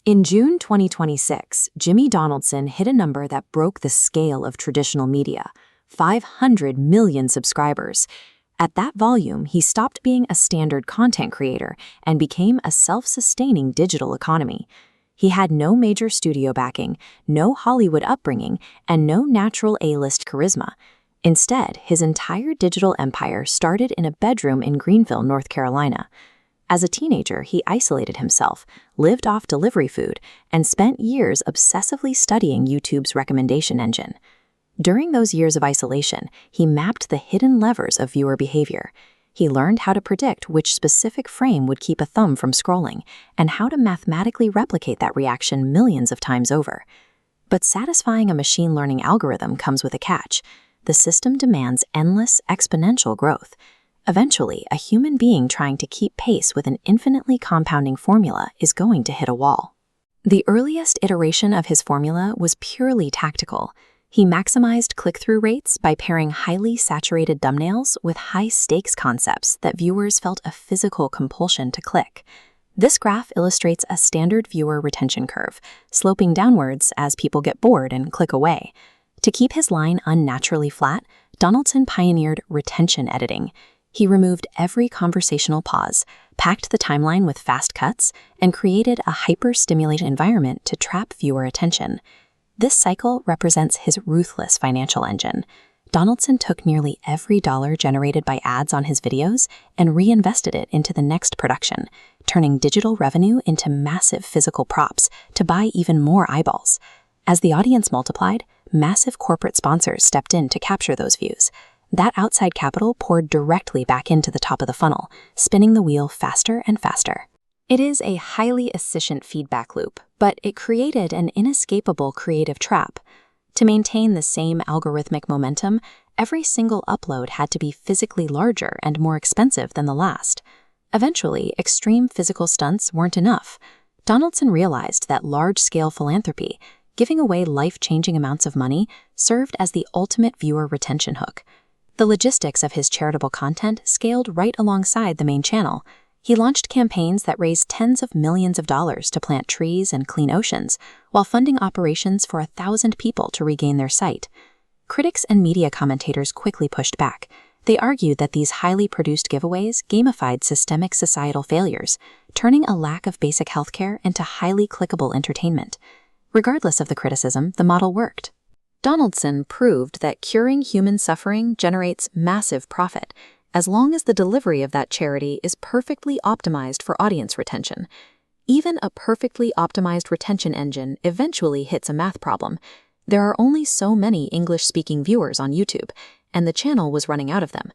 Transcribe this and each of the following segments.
In June 2026, Jimmy Donaldson hit a number that broke the scale of traditional media: 500 million subscribers. At that volume, he stopped being a standard content creator and became a self-sustaining digital economy. He had no major studio backing, no Hollywood upbringing, and no natural A-list charisma. Instead, his entire digital empire started in a bedroom in Greenville, North Carolina. As a teenager, he isolated himself, lived off delivery food, and spent years obsessively studying YouTube's recommendation engine. During those years of isolation, he mapped the hidden levers of viewer behavior. He learned how to predict which specific frame would keep a thumb from scrolling, and how to mathematically replicate that reaction millions of times over. But satisfying a machine learning algorithm comes with a catch. The system demands endless, exponential growth. Eventually, a human being trying to keep pace with an infinitely compounding formula is going to hit a wall. The earliest iteration of his formula was purely tactical. He maximized click-through rates by pairing highly saturated thumbnails with high-stakes concepts that viewers felt a physical compulsion to click. This graph illustrates a standard viewer retention curve, sloping downwards as people get bored and click away. To keep his line unnaturally flat, Donaldson pioneered retention editing. He removed every conversational pause, packed the timeline with fast cuts, and created a hyper-stimulated environment to trap viewer attention. This cycle represents his ruthless financial engine. Donaldson took nearly every dollar generated by ads on his videos and reinvested it into the next production, turning digital revenue into massive physical props to buy even more eyeballs. As the audience multiplied, massive corporate sponsors stepped in to capture those views. That outside capital poured directly back into the top of the funnel, spinning the wheel faster and faster. It is a highly efficient feedback loop, but it created an inescapable creative trap. To maintain the same algorithmic momentum, every single upload had to be physically larger and more expensive than the last. Eventually, extreme physical stunts weren't enough. Donaldson realized that large-scale philanthropy, giving away life-changing amounts of money, served as the ultimate viewer retention hook. The logistics of his charitable content scaled right alongside the main channel. He launched campaigns that raised tens of millions of dollars to plant trees and clean oceans, while funding operations for 1,000 people to regain their sight. Critics and media commentators quickly pushed back. They argued that these highly produced giveaways gamified systemic societal failures, turning a lack of basic healthcare into highly clickable entertainment. Regardless of the criticism, the model worked. Donaldson proved that curing human suffering generates massive profit, as long as the delivery of that charity is perfectly optimized for audience retention. Even a perfectly optimized retention engine eventually hits a math problem. There are only so many English-speaking viewers on YouTube, and the channel was running out of them.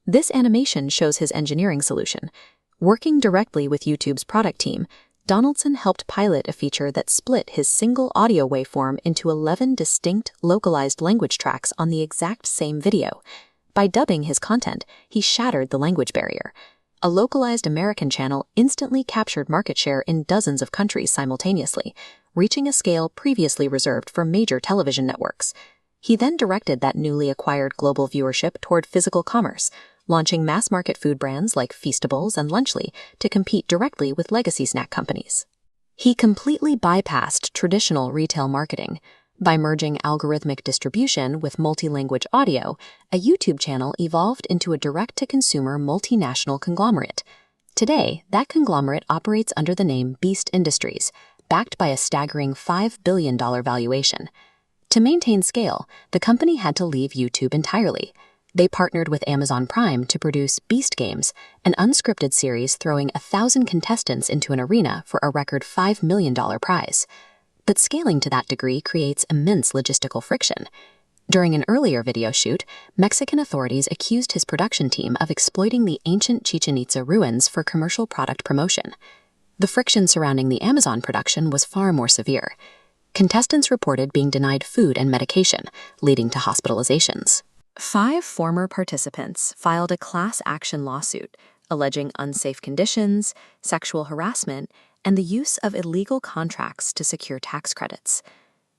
This animation shows his engineering solution. Working directly with YouTube's product team, Donaldson helped pilot a feature that split his single audio waveform into 11 distinct, localized language tracks on the exact same video. By dubbing his content, he shattered the language barrier. A localized American channel instantly captured market share in dozens of countries simultaneously, reaching a scale previously reserved for major television networks. He then directed that newly acquired global viewership toward physical commerce, launching mass-market food brands like Feastables and Lunchly to compete directly with legacy snack companies. He completely bypassed traditional retail marketing. By merging algorithmic distribution with multi-language audio, a YouTube channel evolved into a direct-to-consumer multinational conglomerate. Today, that conglomerate operates under the name Beast Industries, backed by a staggering $5 billion valuation. To maintain scale, the company had to leave YouTube entirely. They partnered with Amazon Prime to produce Beast Games, an unscripted series throwing 1,000 contestants into an arena for a record $5 million prize. But scaling to that degree creates immense logistical friction. During an earlier video shoot, Mexican authorities accused his production team of exploiting the ancient Chichen Itza ruins for commercial product promotion. The friction surrounding the Amazon production was far more severe. Contestants reported being denied food and medication, leading to hospitalizations. 5 former participants filed a class action lawsuit alleging unsafe conditions, sexual harassment, and the use of illegal contracts to secure tax credits.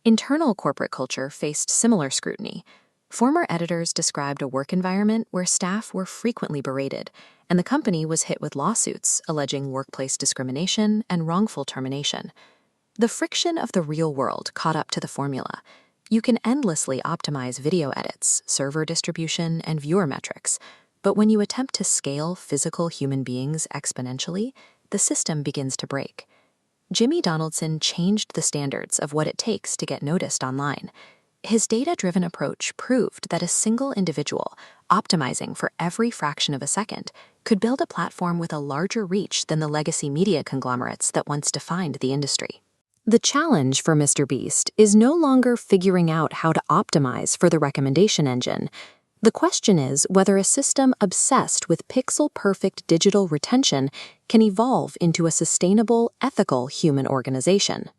Internal corporate culture faced similar scrutiny. Former editors described a work environment where staff were frequently berated, and the company was hit with lawsuits alleging workplace discrimination and wrongful termination. The friction of the real world caught up to the formula. You can endlessly optimize video edits, server distribution, and viewer metrics, but when you attempt to scale physical human beings exponentially, the system begins to break. Jimmy Donaldson changed the standards of what it takes to get noticed online. His data-driven approach proved that a single individual, optimizing for every fraction of a second, could build a platform with a larger reach than the legacy media conglomerates that once defined the industry. The challenge for MrBeast is no longer figuring out how to optimize for the recommendation engine. The question is whether a system obsessed with pixel-perfect digital retention can evolve into a sustainable, ethical human organization.